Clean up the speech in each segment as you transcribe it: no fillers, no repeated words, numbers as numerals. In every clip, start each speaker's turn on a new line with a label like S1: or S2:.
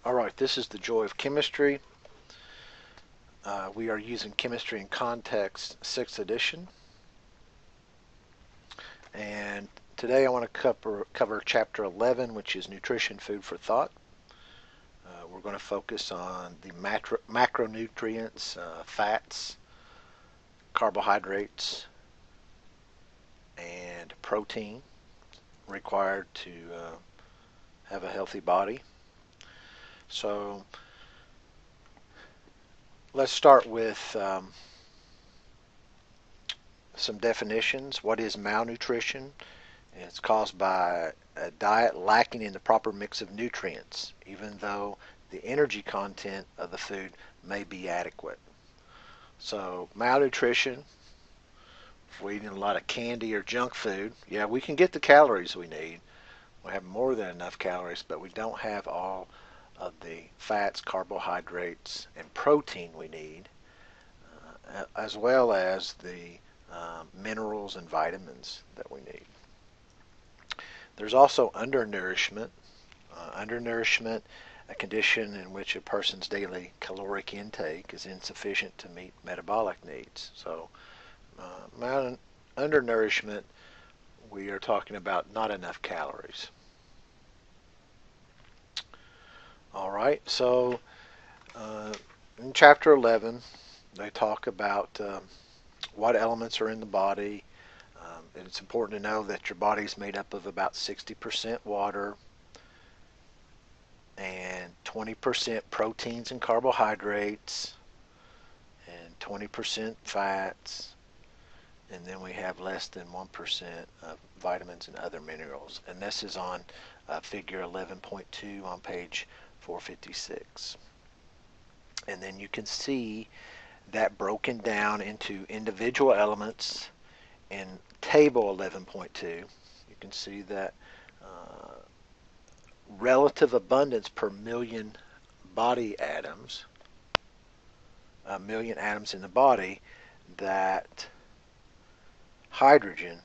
S1: Alright, this is the Joy of Chemistry. We are using Chemistry in Context 6th edition. And today I want to cover Chapter 11, which is Nutrition, Food for Thought. We're going to focus on the macronutrients, fats, carbohydrates, and protein required to have a healthy body. So let's start with some definitions. What is malnutrition? It's caused by a diet lacking in the proper mix of nutrients, even though the energy content of the food may be adequate. So malnutrition, if we're eating a lot of candy or junk food, yeah, we can get the calories we need. We have more than enough calories, but we don't have all of the fats, carbohydrates, and protein we need, as well as the minerals and vitamins that we need. There's also undernourishment. Undernourishment, a condition in which a person's daily caloric intake is insufficient to meet metabolic needs. So undernourishment, we are talking about not enough calories. All right, so in Chapter 11, they talk about what elements are in the body. And it's important to know that your body is made up of about 60% water and 20% proteins and carbohydrates and 20% fats, and then we have less than 1% of vitamins and other minerals. And this is on figure 11.2 on page 456. And then you can see that broken down into individual elements in table 11.2. You can see that relative abundance per million body atoms, a million atoms in the body, that hydrogen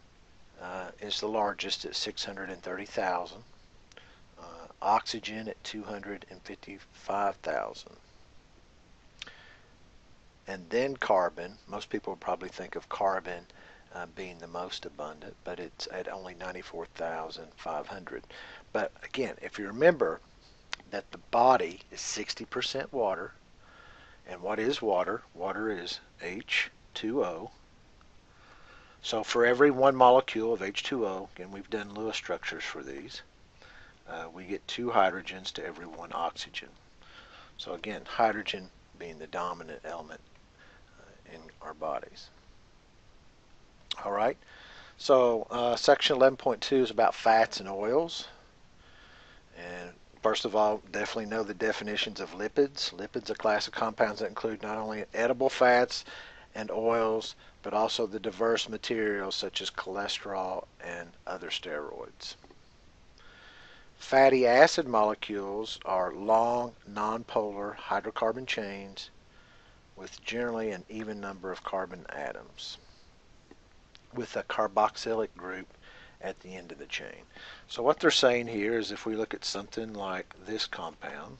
S1: is the largest at 630,000, oxygen at 255,000. And then carbon. Most people probably think of carbon being the most abundant, but it's at only 94,500. But again, if you remember that the body is 60% water, and what is water? Water is H2O. So for every one molecule of H2O, and we've done Lewis structures for these, we get 2 hydrogens to every 1 oxygen. So again, hydrogen being the dominant element in our bodies. All right, so section 11.2 is about fats and oils. And first of all, definitely know the definitions of lipids. Lipids are a class of compounds that include not only edible fats and oils, but also the diverse materials such as cholesterol and other steroids. Fatty acid molecules are long, nonpolar hydrocarbon chains with generally an even number of carbon atoms, with a carboxylic group at the end of the chain. So what they're saying here is if we look at something like this compound,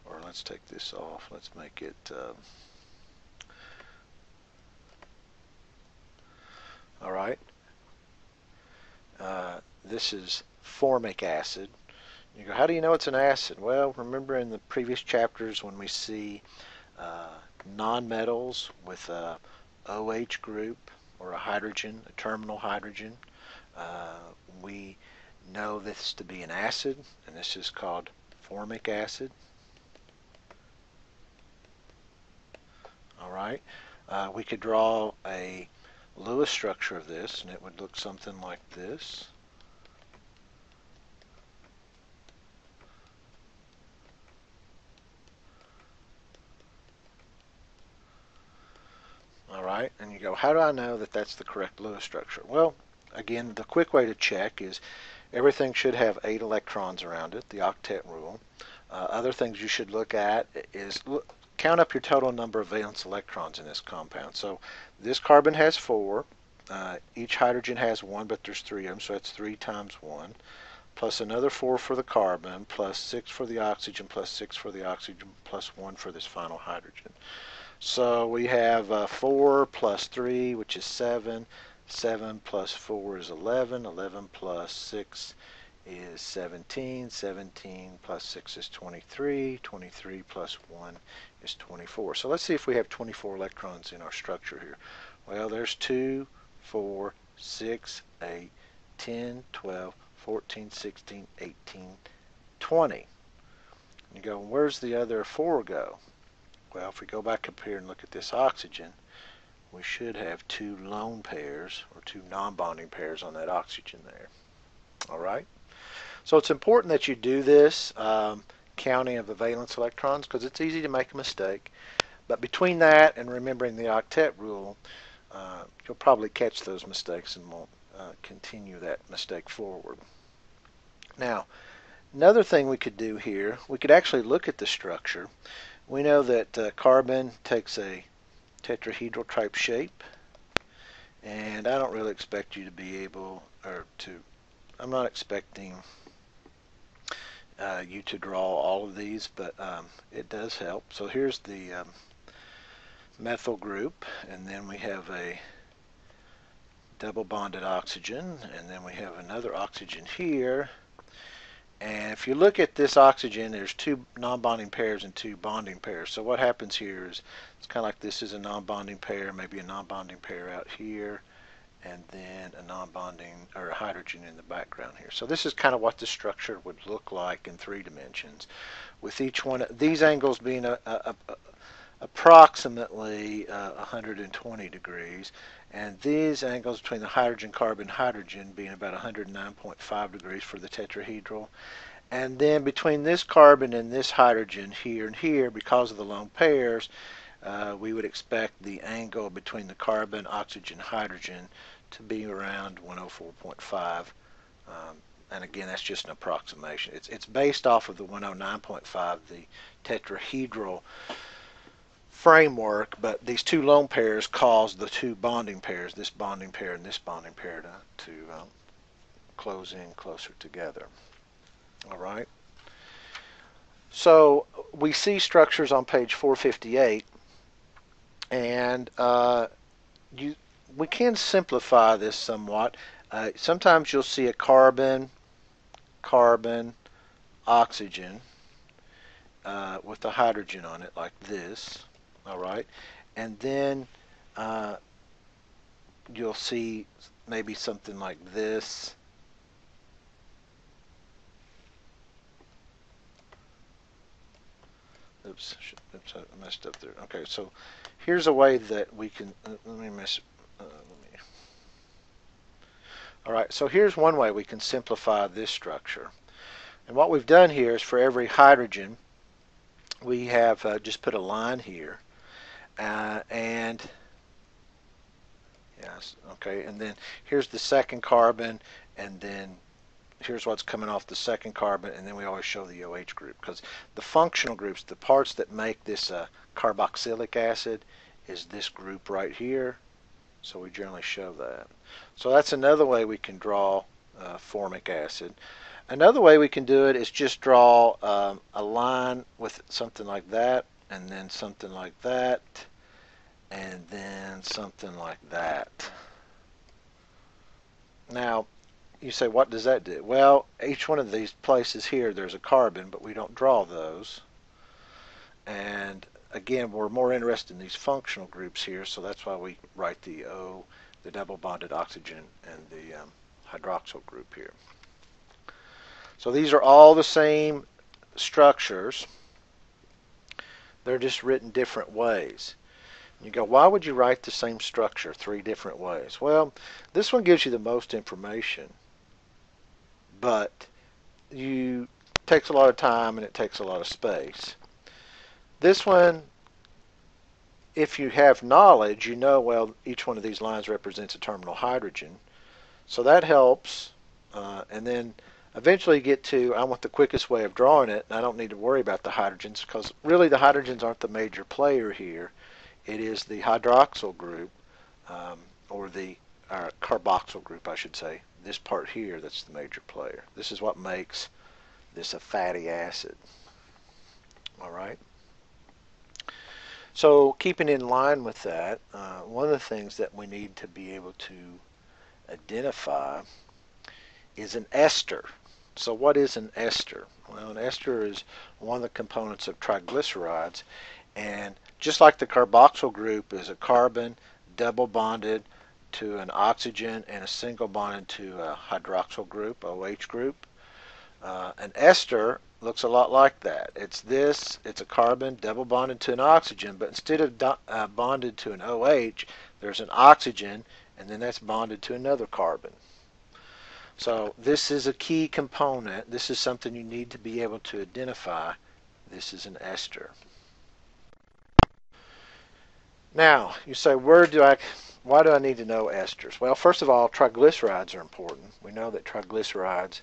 S1: or let's take this off, let's make it all right, this is formic acid. You go, how do you know it's an acid? Well, remember in the previous chapters when we see nonmetals with a OH group or a hydrogen, a terminal hydrogen, we know this to be an acid, and this is called formic acid. All right, we could draw a Lewis structure of this, and it would look something like this. All right, and you go, how do I know that that's the correct Lewis structure? Well, again, the quick way to check is everything should have 8 electrons around it, the octet rule. Other things you should look at is count up your total number of valence electrons in this compound. So this carbon has 4. Each hydrogen has 1, but there's 3 of them, so that's 3 times 1. plus another 4 for the carbon, plus 6 for the oxygen, plus 6 for the oxygen, plus 1 for this final hydrogen. So we have 4 plus 3, which is 7. 7 plus 4 is 11. 11 plus 6 is 17. 17 plus 6 is 23. 23 plus 1 is 24. So let's see if we have 24 electrons in our structure here. Well, there's 2, 4, 6, 8, 10, 12, 14, 16, 18, 20. You go, where's the other 4 go? Well, if we go back up here and look at this oxygen, we should have 2 lone pairs or 2 non-bonding pairs on that oxygen there. All right? So it's important that you do this counting of the valence electrons because it's easy to make a mistake. But between that and remembering the octet rule, you'll probably catch those mistakes and won't continue that mistake forward. Now, another thing we could do here, we could actually look at the structure. We know that carbon takes a tetrahedral type shape, and I don't really expect you to be able, I'm not expecting you to draw all of these, but it does help. So here's the methyl group, and then we have a double bonded oxygen, and then we have another oxygen here. And if you look at this oxygen, there's 2 non-bonding pairs and 2 bonding pairs. So what happens here is it's kind of like this is a non-bonding pair, maybe a non-bonding pair out here, and then a non-bonding or a hydrogen in the background here. So this is kind of what the structure would look like in 3 dimensions, with each one of these angles being approximately 120 degrees, and these angles between the hydrogen, carbon, hydrogen being about 109.5 degrees for the tetrahedral. And then between this carbon and this hydrogen here and here, because of the lone pairs, we would expect the angle between the carbon, oxygen, hydrogen to be around 104.5. And again, that's just an approximation. It's based off of the 109.5, the tetrahedral framework, but these 2 lone pairs cause the 2 bonding pairs, this bonding pair and this bonding pair, to close in closer together. All right. So we see structures on page 458, and we can simplify this somewhat. Sometimes you'll see a carbon, carbon, oxygen with a hydrogen on it like this. All right, and then you'll see maybe something like this. Oops, I messed up there. Okay, so here's a way that we can. All right, so here's one way we can simplify this structure. And what we've done here is for every hydrogen, we have just put a line here. And yes, okay, and then here's the second carbon, and then here's what's coming off the second carbon, and then we always show the OH group because the functional groups, the parts that make this carboxylic acid, is this group right here. So we generally show that. So that's another way we can draw formic acid. Another way we can do it is just draw a line with something like that, and then something like that, and then something like that. Now, you say, what does that do? Well, each one of these places here, there's a carbon, but we don't draw those. And again, we're more interested in these functional groups here, so that's why we write the O, the double bonded oxygen, and the hydroxyl group here. So these are all the same structures. They're just written different ways. You go, why would you write the same structure 3 different ways? Well, this one gives you the most information, but it takes a lot of time and it takes a lot of space. This one, if you have knowledge, you know, well, each one of these lines represents a terminal hydrogen. So that helps. And then eventually you get to, I want the quickest way of drawing it, and I don't need to worry about the hydrogens because really the hydrogens aren't the major player here. It is the hydroxyl group, or the carboxyl group, I should say, this part here that's the major player. This is what makes this a fatty acid. All right. So keeping in line with that, one of the things that we need to be able to identify is an ester. So what is an ester? Well, an ester is one of the components of triglycerides, and just like the carboxyl group is a carbon double bonded to an oxygen and a single bonded to a hydroxyl group, OH group, an ester looks a lot like that. It's a carbon double bonded to an oxygen, but instead of bonded to an OH, there's an oxygen, and then that's bonded to another carbon. So this is a key component. This is something you need to be able to identify. This is an ester. Now, you say, why do I need to know esters? Well, first of all, triglycerides are important. We know that triglycerides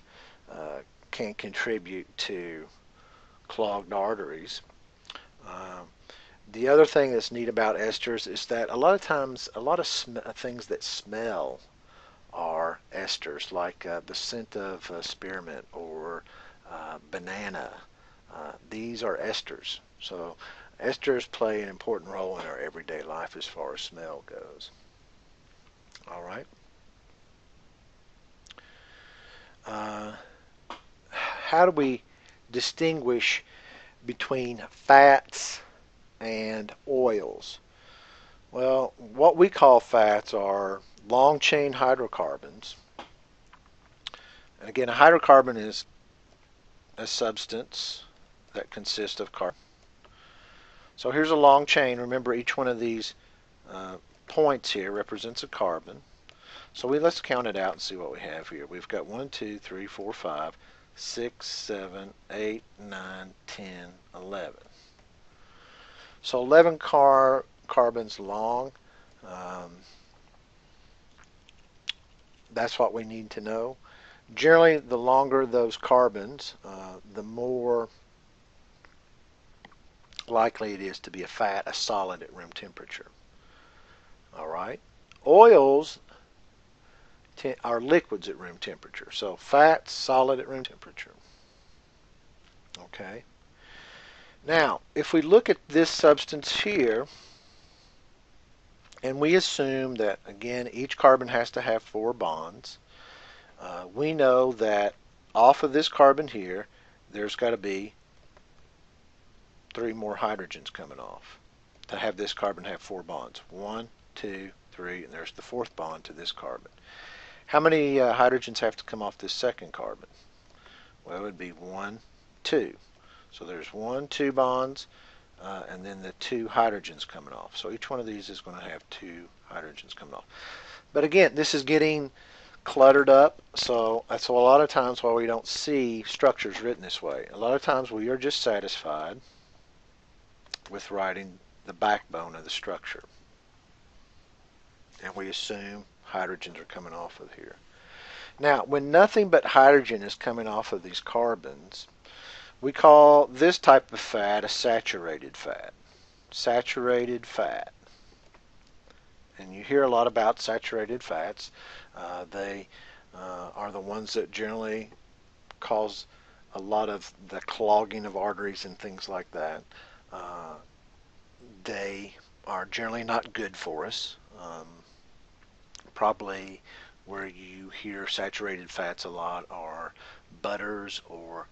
S1: can contribute to clogged arteries. The other thing that's neat about esters is that a lot of times, a lot of things that smell are esters, like the scent of spearmint or banana. These are esters. So esters play an important role in our everyday life as far as smell goes. All right. How do we distinguish between fats and oils? Well, what we call fats are long chain hydrocarbons. And again, a hydrocarbon is a substance that consists of carbon. So here's a long chain. Remember, each one of these points here represents a carbon. So let's count it out and see what we have here. We've got 1, 2, 3, 4, 5, 6, 7, 8, 9, 10, 11. So 11 carbons long. That's what we need to know. Generally, the longer those carbons, the more likely it is to be a fat, a solid at room temperature. All right. Oils are liquids at room temperature. So fats, solid at room temperature. Okay. Now, if we look at this substance here, and we assume that, again, each carbon has to have 4 bonds, we know that off of this carbon here, there's got to be 3 more hydrogens coming off to have this carbon have 4 bonds. 1, 2, 3, and there's the 4th bond to this carbon. How many hydrogens have to come off this second carbon? Well, it would be 1, 2. So there's 1, 2 bonds, and then the 2 hydrogens coming off. So each one of these is going to have 2 hydrogens coming off. But again, this is getting cluttered up, so that's a lot of times why we don't see structures written this way. A lot of times we are just satisfied with writing the backbone of the structure, and we assume hydrogens are coming off of here. Now, when nothing but hydrogen is coming off of these carbons, we call this type of fat a saturated fat. Saturated fat. And you hear a lot about saturated fats. They are the ones that generally cause a lot of the clogging of arteries and things like that. They are generally not good for us. Probably where you hear saturated fats a lot are butters, or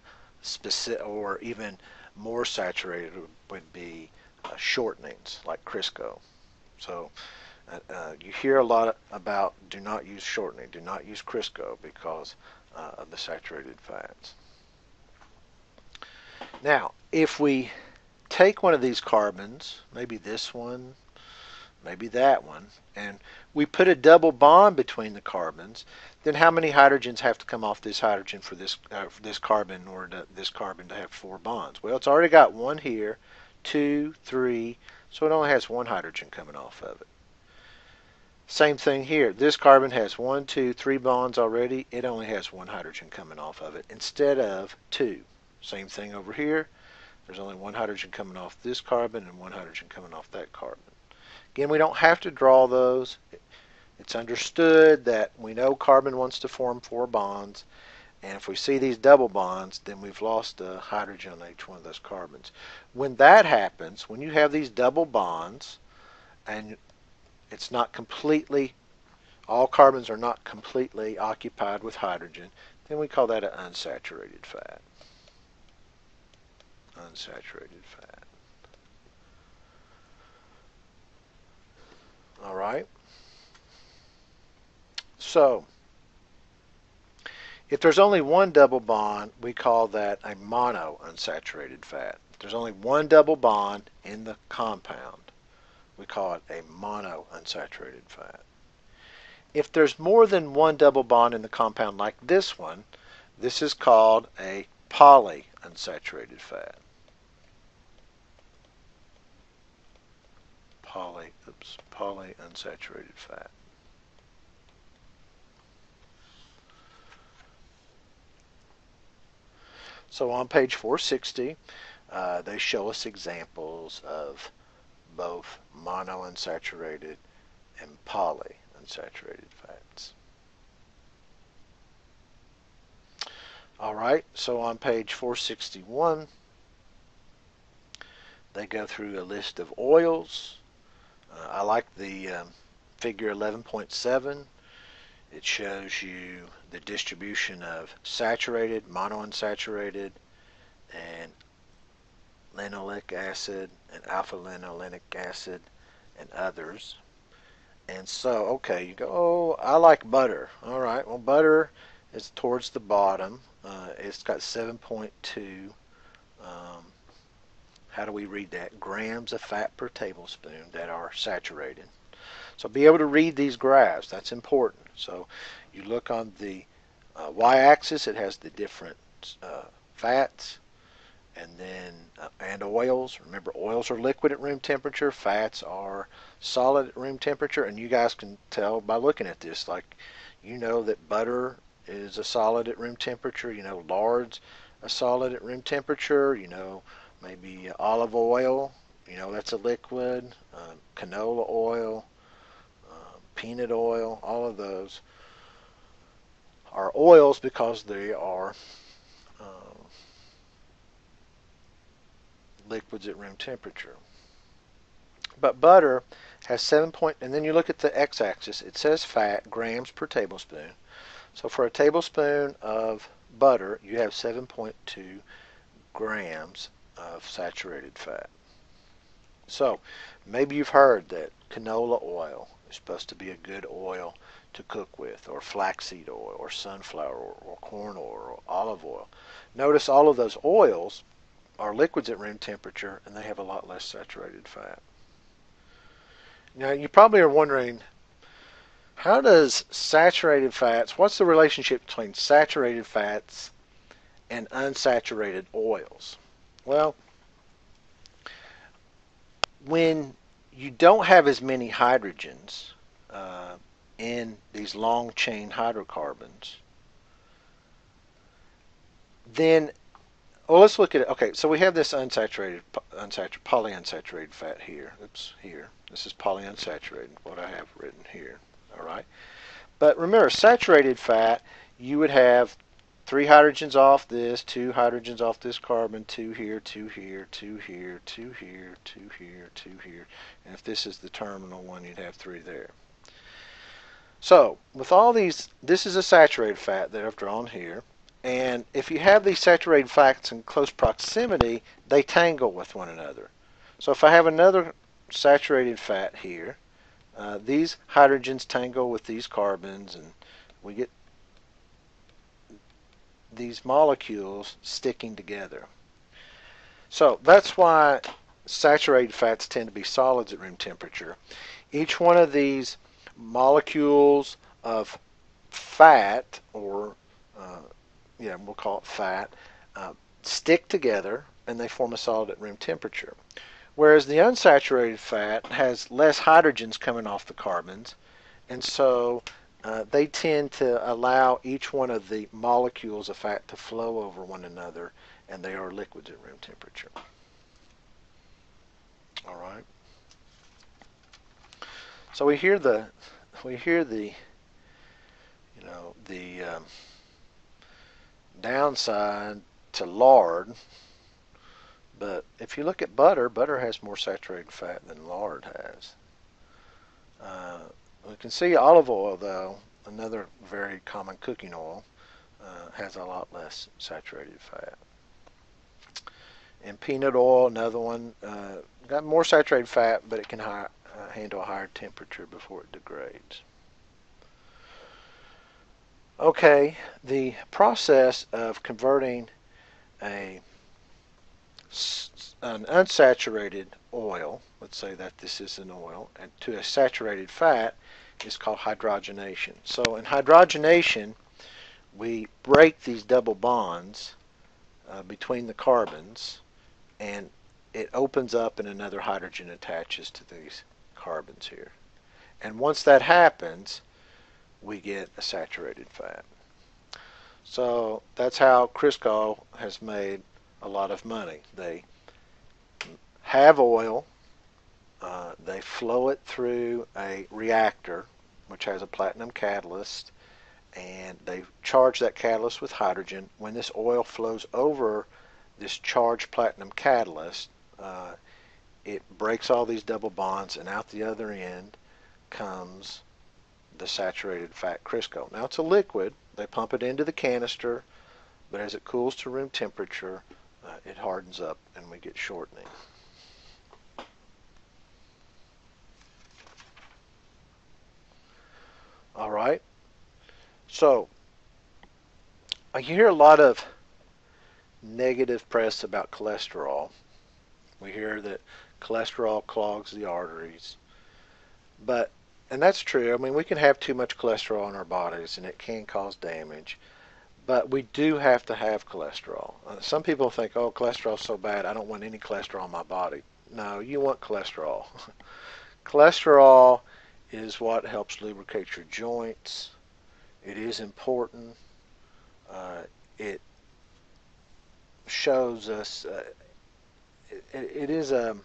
S1: even more saturated would be shortenings like Crisco. So you hear a lot about do not use shortening, do not use Crisco because of the saturated fats. Now, if we take one of these carbons, maybe this one, maybe that one, and we put a double bond between the carbons, then how many hydrogens have to come off this hydrogen for this carbon in order this carbon to have 4 bonds? Well, it's already got 1 here, 2, 3, so it only has 1 hydrogen coming off of it. Same thing here. This carbon has 1, 2, 3 bonds already. It only has 1 hydrogen coming off of it instead of 2. Same thing over here. There's only 1 hydrogen coming off this carbon and 1 hydrogen coming off that carbon. Again, we don't have to draw those. It's understood that we know carbon wants to form 4 bonds, and if we see these double bonds, then we've lost a hydrogen on each one of those carbons. When that happens, when you have these double bonds, and it's not completely, all carbons are not completely occupied with hydrogen, then we call that an unsaturated fat. Unsaturated fat. All right. So, if there's only one double bond, we call that a monounsaturated fat. If there's only one double bond in the compound, we call it a monounsaturated fat. If there's more than one double bond in the compound like this one, this is called a polyunsaturated fat. Polyunsaturated fat. So on page 460, they show us examples of both monounsaturated and polyunsaturated fats. All right, so on page 461, they go through a list of oils. I like the figure 11.7. It shows you the distribution of saturated, monounsaturated, and linoleic acid, and alpha-linolenic acid, and others. And so, okay, you go, oh, I like butter. All right, well, butter is towards the bottom. It's got 7.2. How do we read that? Grams of fat per tablespoon that are saturated. So be able to read these graphs. That's important. So you look on the y-axis, it has the different fats, and then and oils. Remember, oils are liquid at room temperature. Fats are solid at room temperature. And you guys can tell by looking at this, like, you know that butter is a solid at room temperature. You know lard's a solid at room temperature. You know maybe olive oil. You know that's a liquid. Canola oil, peanut oil, all of those are oils because they are liquids at room temperature. But butter has 7 point, and then you look at the x-axis, it says fat, grams per tablespoon. So for a tablespoon of butter, you have 7.2 grams of saturated fat. So maybe you've heard that canola oil is supposed to be a good oil to cook with, or flaxseed oil, or sunflower oil, or corn oil, or olive oil. Notice all of those oils are liquids at room temperature, and they have a lot less saturated fat. Now, you probably are wondering, how does saturated fats, what's the relationship between saturated fats and unsaturated oils? Well, when you don't have as many hydrogens in these long chain hydrocarbons, then, well, let's look at it. Okay, so we have this polyunsaturated fat here. Oops, here. This is polyunsaturated, what I have written here. All right. But remember, saturated fat, you would have 3 hydrogens off this, 2 hydrogens off this carbon, 2 here, 2 here, 2 here, 2 here, 2 here, 2 here. And if this is the terminal one, you'd have 3 there. So, with all these, this is a saturated fat that I've drawn here. And if you have these saturated fats in close proximity, they tangle with one another. So if I have another saturated fat here, these hydrogens tangle with these carbons, and we get these molecules sticking together. So that's why saturated fats tend to be solids at room temperature. Each one of these molecules of fat, or we'll call it fat, stick together and they form a solid at room temperature. Whereas the unsaturated fat has less hydrogens coming off the carbons, and so they tend to allow each one of the molecules of fat to flow over one another, and they are liquids at room temperature. All right. So we hear the we hear the downside to lard, but if you look at butter, butter has more saturated fat than lard has. We can see olive oil, though, another very common cooking oil, has a lot less saturated fat. And peanut oil, another one, got more saturated fat, but it can handle a higher temperature before it degrades. Okay, the process of converting an unsaturated oil, let's say that this is an oil, and to a saturated fat is called hydrogenation. So in hydrogenation, we break these double bonds between the carbons, and it opens up and another hydrogen attaches to these carbons here. And once that happens, we get a saturated fat. So that's how Crisco has made a lot of money. They have oil, they flow it through a reactor, which has a platinum catalyst, and they charge that catalyst with hydrogen. When this oil flows over this charged platinum catalyst, it breaks all these double bonds, and out the other end comes the saturated fat Crisco. Now it's a liquid. They pump it into the canister, but as it cools to room temperature, it hardens up and we get shortening. All right. So I hear a lot of negative press about cholesterol. We hear that cholesterol clogs the arteries. And that's true. I mean, we can have too much cholesterol in our bodies and it can cause damage. But we do have to have cholesterol. Some people think, oh, cholesterol's so bad, I don't want any cholesterol in my body. No, you want cholesterol. Cholesterol is what helps lubricate your joints. It is important. It shows us it is a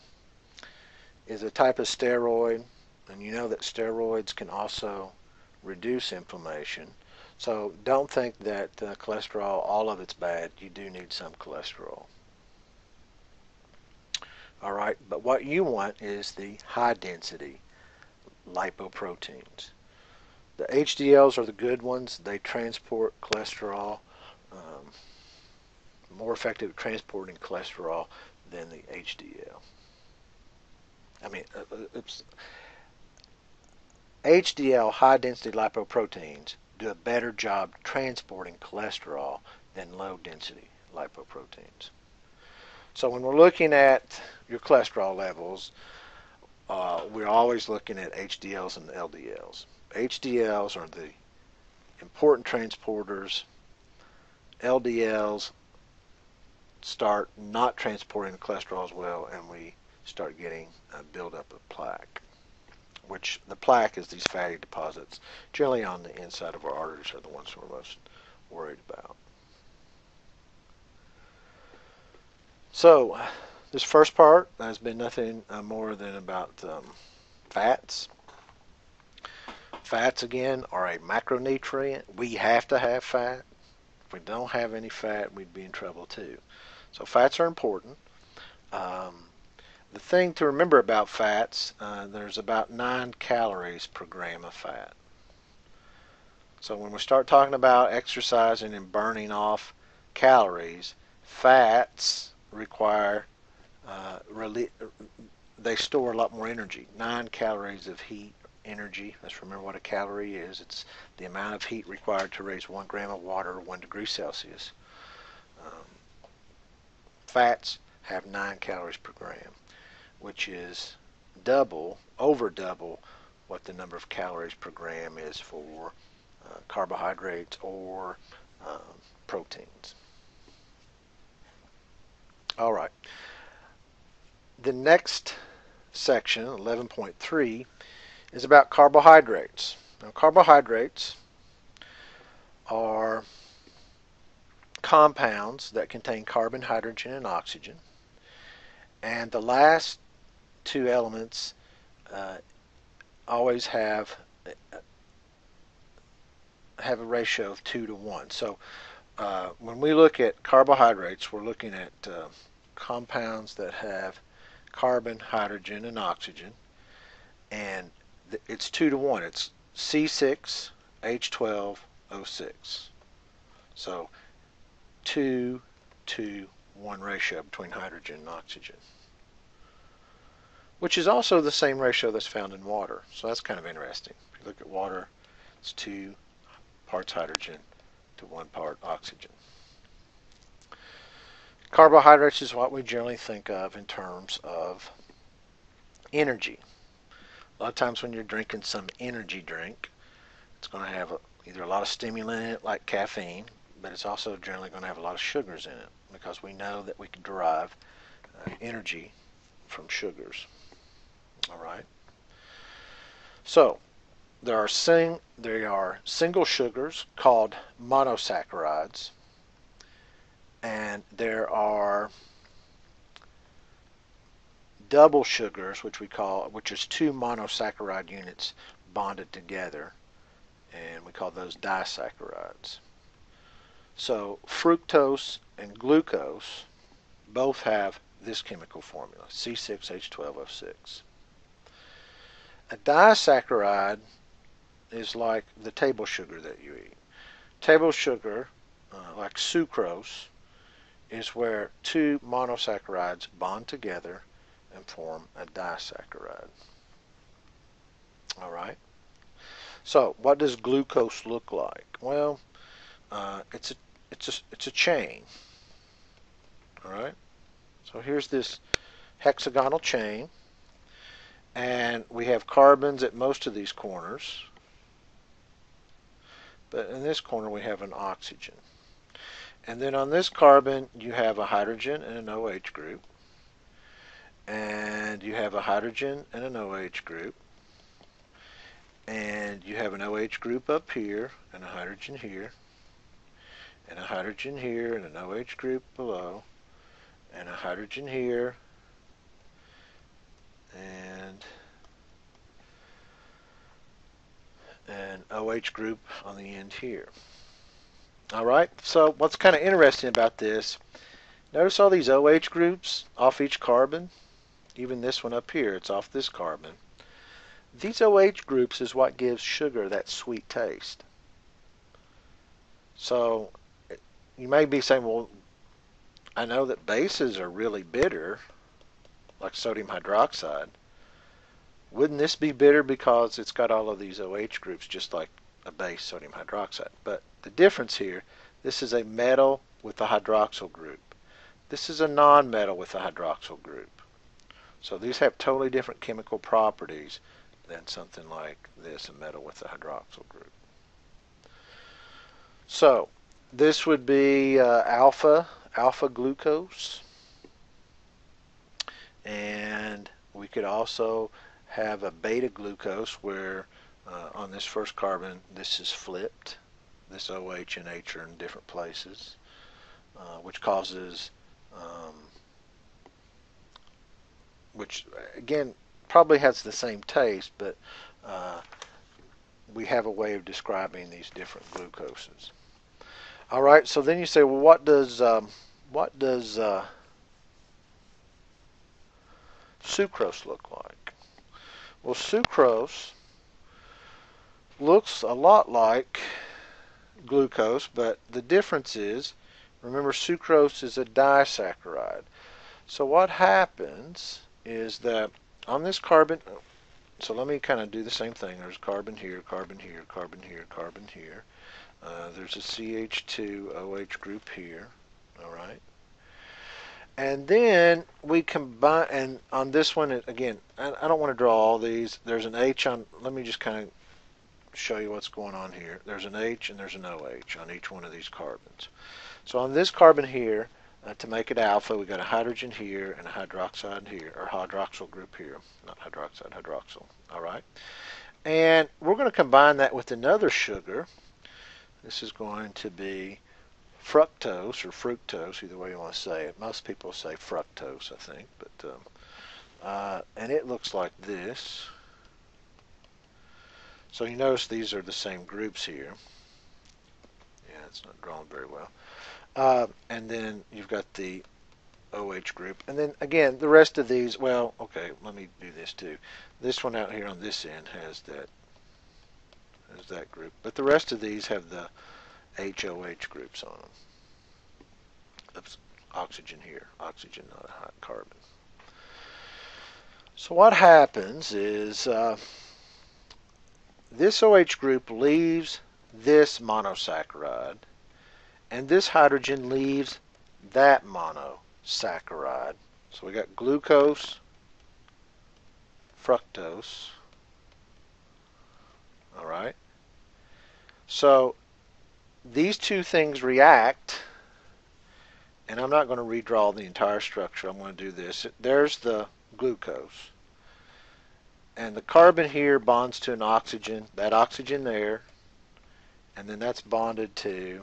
S1: type of steroid, and you know that steroids can also reduce inflammation. So don't think that cholesterol, all of it's bad. You do need some cholesterol. All right, but what you want is the high density lipoproteins. The HDLs are the good ones. They transport cholesterol, more effective at transporting cholesterol than the HDL. I mean, HDL, high density lipoproteins, do a better job transporting cholesterol than low density lipoproteins. So when we're looking at your cholesterol levels, we're always looking at HDLs and LDLs. HDLs are the important transporters. LDLs start not transporting the cholesterol as well, and we start getting a buildup of plaque, which the plaque is these fatty deposits generally on the inside of our arteries are the ones we're most worried about. So this first part has been nothing more than about fats. Fats, again, are a macronutrient. We have to have fat. If we don't have any fat, we'd be in trouble too. So fats are important. The thing to remember about fats, there's about 9 calories per gram of fat. So when we start talking about exercising and burning off calories, fats require, they store a lot more energy. 9 calories of heat energy. Let's remember what a calorie is. It's the amount of heat required to raise 1 gram of water 1 degree Celsius. Fats have 9 calories per gram, which is over double what the number of calories per gram is for carbohydrates or proteins. All right. The next section, 11.3, is about carbohydrates. Now, carbohydrates are compounds that contain carbon, hydrogen, and oxygen. And the last 2 elements always have have a ratio of 2 to 1. So when we look at carbohydrates, we're looking at compounds that have carbon, hydrogen, and oxygen, and it's 2 to 1. It's C6H12O6. So 2 to 1 ratio between hydrogen and oxygen, which is also the same ratio that's found in water. So that's kind of interesting. If you look at water, it's 2 parts hydrogen to 1 part oxygen. Carbohydrates is what we generally think of in terms of energy. A lot of times when you're drinking some energy drink, it's going to have either a lot of stimulant in it, like caffeine, but it's also generally going to have a lot of sugars in it, because we know that we can derive energy from sugars. All right. So there are single sugars called monosaccharides, and there are double sugars, which is 2 monosaccharide units bonded together, and we call those disaccharides. So fructose and glucose both have this chemical formula, C6H12O6. A disaccharide is like the table sugar that you eat. Table sugar, like sucrose, is where 2 monosaccharides bond together and form a disaccharide. All right. So what does glucose look like? Well, it's a chain. All right. So here's this hexagonal chain, and we have carbons at most of these corners, but in this corner we have an oxygen. And then on this carbon you have a hydrogen and an OH group, and you have a hydrogen and an OH group, and you have an OH group up here and a hydrogen here, and a hydrogen here and an OH group below, and a hydrogen here, and an OH group on the end here. Alright, so what's kind of interesting about this, notice all these OH groups off each carbon. Even this one up here, it's off this carbon. These OH groups is what gives sugar that sweet taste. So you may be saying, well, I know that bases are really bitter, like sodium hydroxide. Wouldn't this be bitter because it's got all of these OH groups just like a base, sodium hydroxide? But the difference here, this is a metal with a hydroxyl group. This is a non-metal with a hydroxyl group. So these have totally different chemical properties than something like this, a metal with a hydroxyl group. So this would be alpha glucose, and we could also have a beta glucose where on this first carbon this is flipped. This OH and H are in different places, which causes which again probably has the same taste, but we have a way of describing these different glucoses. All right, so then you say, well, what does sucrose look like? Well, sucrose looks a lot like glucose, but the difference is, remember, sucrose is a disaccharide. So what happens is that on this carbon, so let me kind of do the same thing. There's carbon here, carbon here, carbon here, carbon here. There's a CH2OH group here. All right. And then we combine, and on this one, again, I don't want to draw all these. There's an H on, let me just kind of show you what's going on here. There's an H and there's an OH on each one of these carbons. So on this carbon here, to make it alpha, we got a hydrogen here and a hydroxide here, or hydroxyl group here. Not hydroxide, hydroxyl. All right. And we're going to combine that with another sugar. This is going to be fructose or fructose, either way you want to say it. Most people say fructose, I think, but and it looks like this. So you notice these are the same groups here. That's not drawn very well. And then you've got the OH group. And then again, the rest of these, well, okay, let me do this too. This one out here on this end has that group. But the rest of these have the HOH groups on them. Oops, oxygen here. Oxygen, not a hot carbon. So what happens is this OH group leaves this monosaccharide, and this hydrogen leaves that monosaccharide. So we got glucose, fructose. All right. So these two things react, and I'm not going to redraw the entire structure. I'm going to do this. There's the glucose. And the carbon here bonds to an oxygen, that oxygen there, and then that's bonded to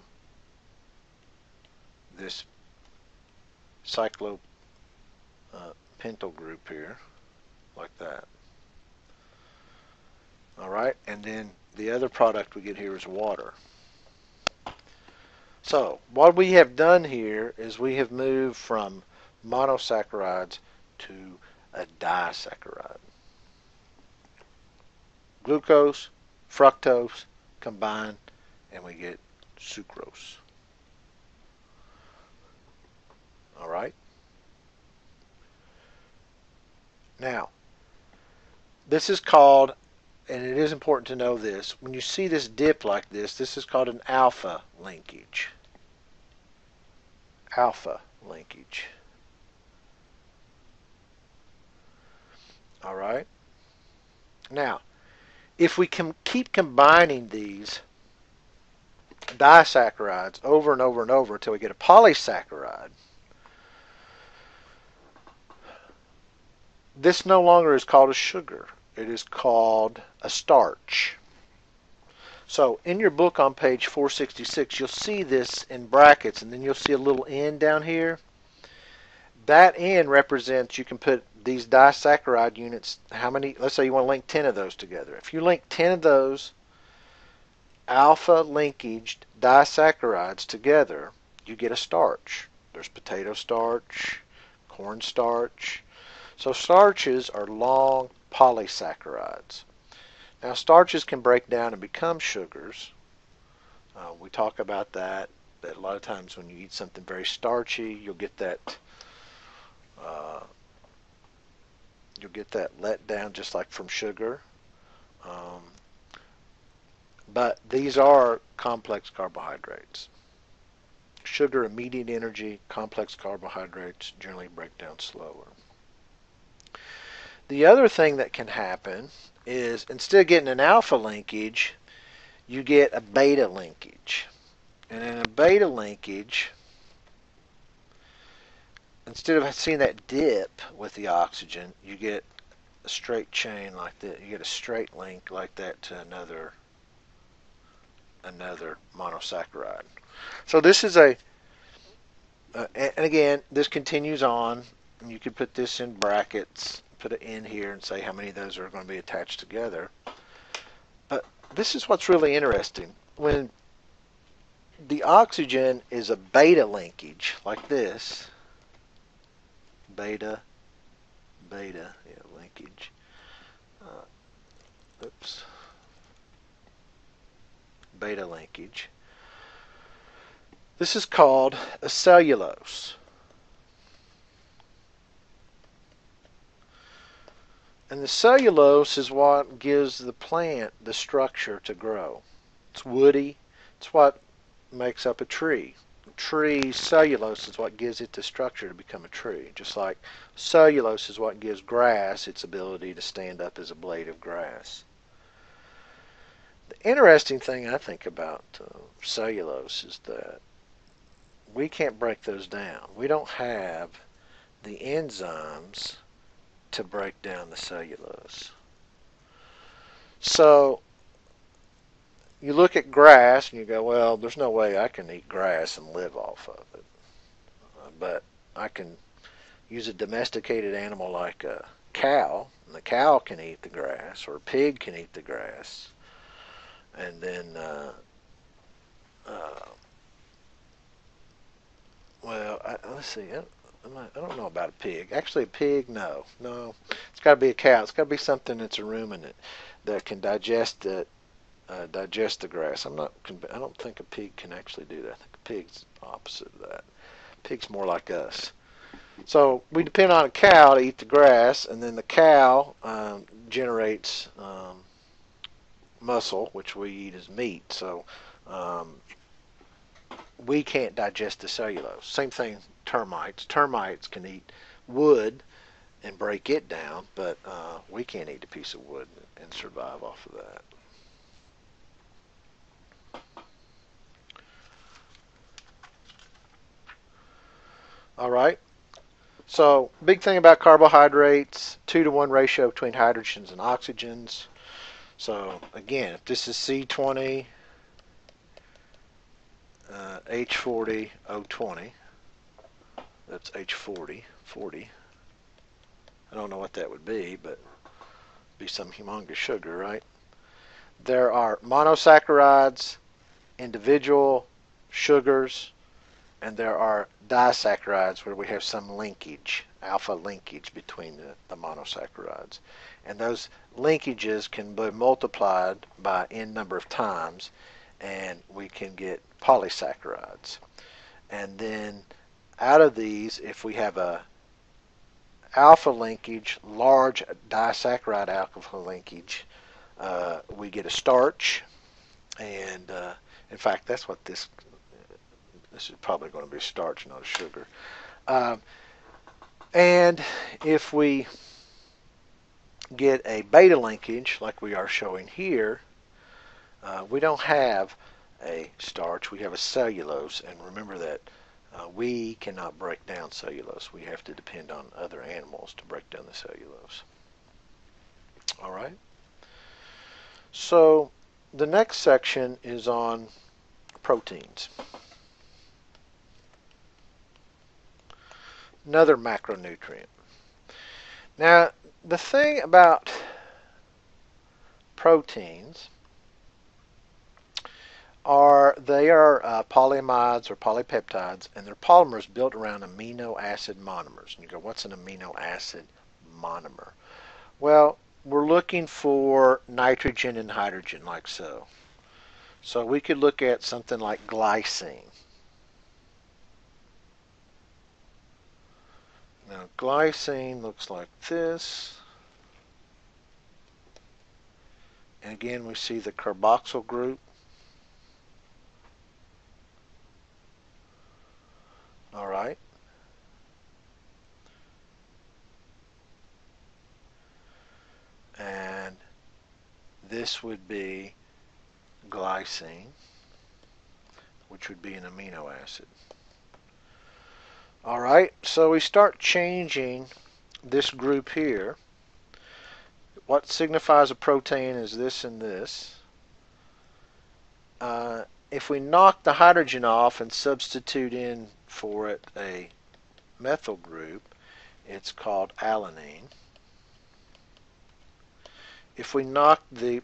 S1: this cyclopentyl group here, like that. All right, and then the other product we get here is water. So what we have done here is we have moved from monosaccharides to a disaccharide. Glucose, fructose combine, and we get sucrose. All right. Now, this is called, and it is important to know this, when you see this dip like this is called an alpha linkage. Alpha linkage. All right. Now, if we can keep combining these disaccharides over and over and over until we get a polysaccharide, this no longer is called a sugar. It is called a starch. So in your book on page 466, you'll see this in brackets, and then you'll see a little N down here. That N represents, you can put these disaccharide units, how many, let's say you want to link 10 of those together. If you link 10 of those alpha linkaged disaccharides together, you get a starch. There's potato starch, corn starch. So starches are long polysaccharides. Now starches can break down and become sugars. We talk about that a lot of times when you eat something very starchy, you'll get that let down just like from sugar. But these are complex carbohydrates. Sugar, immediate energy, complex carbohydrates generally break down slower. The other thing that can happen is instead of getting an alpha linkage, you get a beta linkage. And in a beta linkage, instead of seeing that dip with the oxygen, you get a straight chain like that. You get a straight link like that to another monosaccharide. So this is and again, this continues on. And you could put this in brackets, put it in here, and say how many of those are going to be attached together. But this is what's really interesting. When the oxygen is a beta linkage like this, beta linkage. Beta linkage. This is called a cellulose. And the cellulose is what gives the plant the structure to grow. It's woody. It's what makes up a tree. Tree cellulose is what gives it the structure to become a tree. Just like cellulose is what gives grass its ability to stand up as a blade of grass. The interesting thing I think about cellulose is that we can't break those down. We don't have the enzymes to break down the cellulose. So you look at grass and you go, well, there's no way I can eat grass and live off of it. But I can use a domesticated animal like a cow, and the cow can eat the grass, or a pig can eat the grass. And then let's see. I don't know about a pig. Actually, a pig, no. It's got to be a cow. It's got to be something that's a ruminant that can digest it, digest the grass. I don't think a pig can actually do that. I think a pig's opposite of that. Pig's more like us. So we depend on a cow to eat the grass, and then the cow generates muscle, which we eat as meat. So we can't digest the cellulose. Same thing, termites. Termites can eat wood and break it down, but we can't eat a piece of wood and survive off of that. All right. So, big thing about carbohydrates, 2-to-1 ratio between hydrogens and oxygens. So, again, if this is C20, H40, O20, that's H40, 40. I don't know what that would be, but it'd be some humongous sugar, right? There are monosaccharides, individual sugars, and there are disaccharides where we have some linkage, alpha linkage between the monosaccharides. And those linkages can be multiplied by n number of times, and we can get polysaccharides. And then out of these, if we have a alpha linkage, large disaccharide alpha linkage, we get a starch. And in fact, that's what this is probably going to be starch, not a sugar. And if we get a beta linkage, like we are showing here, we don't have a starch, we have a cellulose. And remember that we cannot break down cellulose. We have to depend on other animals to break down the cellulose. All right. So the next section is on proteins. Another macronutrient. Now, the thing about proteins are they are polyamides or polypeptides, and they're polymers built around amino acid monomers. And you go, what's an amino acid monomer? Well, we're looking for nitrogen and hydrogen, like so. So we could look at something like glycine. Now, glycine looks like this. And again, we see the carboxyl group. All right. And this would be glycine, which would be an amino acid. All right, so we start changing this group here. What signifies a protein is this and this. If we knock the hydrogen off and substitute in for it a methyl group, it's called alanine. If we knock the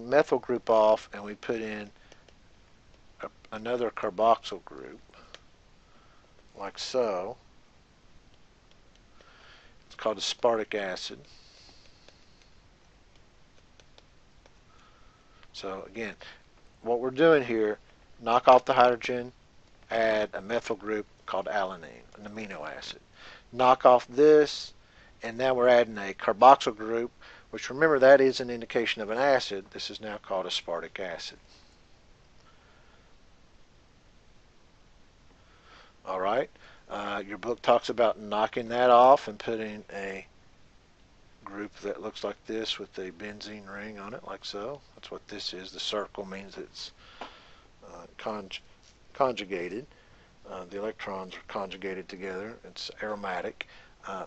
S1: methyl group off and we put in another carboxyl group, like so, it's called aspartic acid. So again, what we're doing here, knock off the hydrogen, add a methyl group called alanine, an amino acid. Knock off this, and now we're adding a carboxyl group, which remember that is an indication of an acid. This is now called aspartic acid. All right. Your book talks about knocking that off and putting a group that looks like this with a benzene ring on it, like so. That's what this is. The circle means it's conjugated. The electrons are conjugated together. It's aromatic.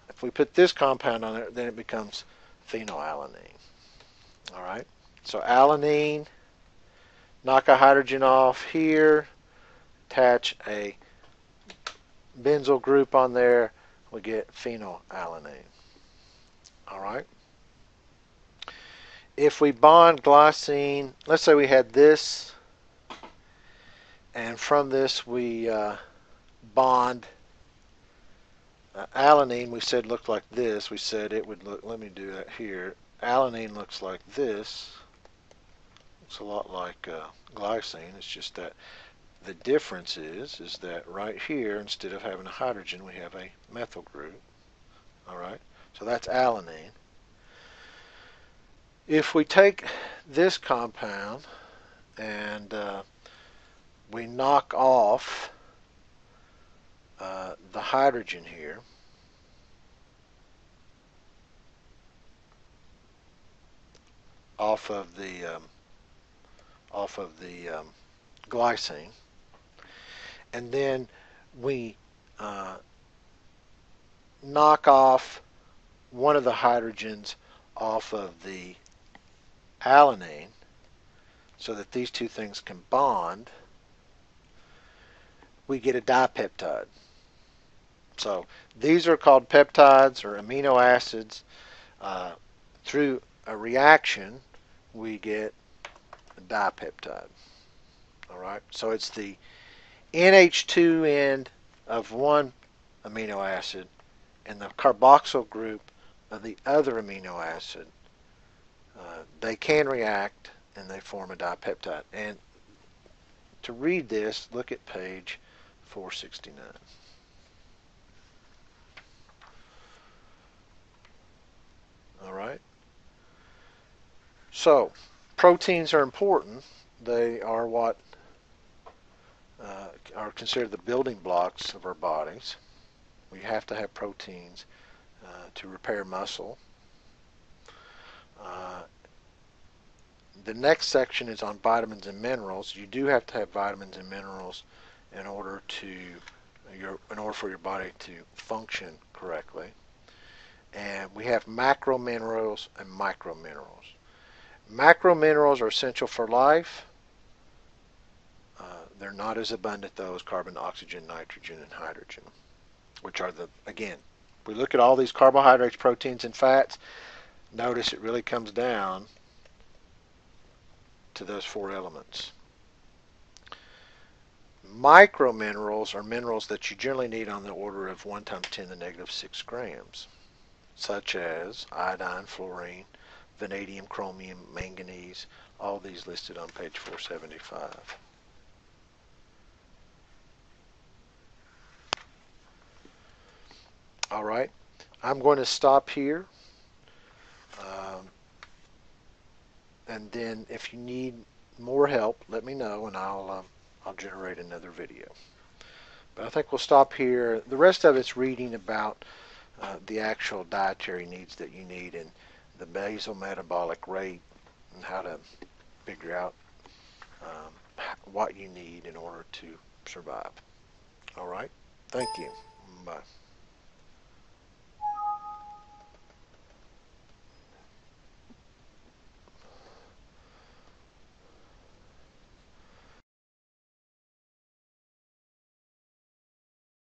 S1: If we put this compound on there, then it becomes phenylalanine. All right. So alanine, knock a hydrogen off here, attach a benzyl group on there, we get phenylalanine. All right. If we bond glycine, let's say we had this, and from this we bond. Alanine, we said, looked like this. We said it would look, let me do that here. Alanine looks like this. Looks a lot like glycine. It's just that the difference is that right here, instead of having a hydrogen, we have a methyl group. All right, so that's alanine. If we take this compound and we knock off the hydrogen here, off of the glycine, and then we knock off one of the hydrogens off of the alanine so that these two things can bond, we get a dipeptide. So these are called peptides or amino acids. Through a reaction, we get a dipeptide. All right, so it's the NH2 end of one amino acid and the carboxyl group of the other amino acid. They can react and they form a dipeptide. And to read this, look at page 469. All right. So proteins are important. They are what are considered the building blocks of our bodies. We have to have proteins to repair muscle. The next section is on vitamins and minerals. You do have to have vitamins and minerals in order for your body to function correctly. And we have macro minerals and micro minerals. Macro minerals are essential for life. They're not as abundant though as carbon, oxygen, nitrogen, and hydrogen, which are again, we look at all these carbohydrates, proteins, and fats, notice it really comes down to those four elements. Microminerals are minerals that you generally need on the order of 1 times 10 to the negative 6 grams, such as iodine, fluorine, vanadium, chromium, manganese, all these listed on page 475. All right, I'm going to stop here. And then if you need more help, let me know and I'll generate another video. But I think we'll stop here. The rest of it's reading about the actual dietary needs that you need and the basal metabolic rate and how to figure out what you need in order to survive. All right. Thank you. Bye.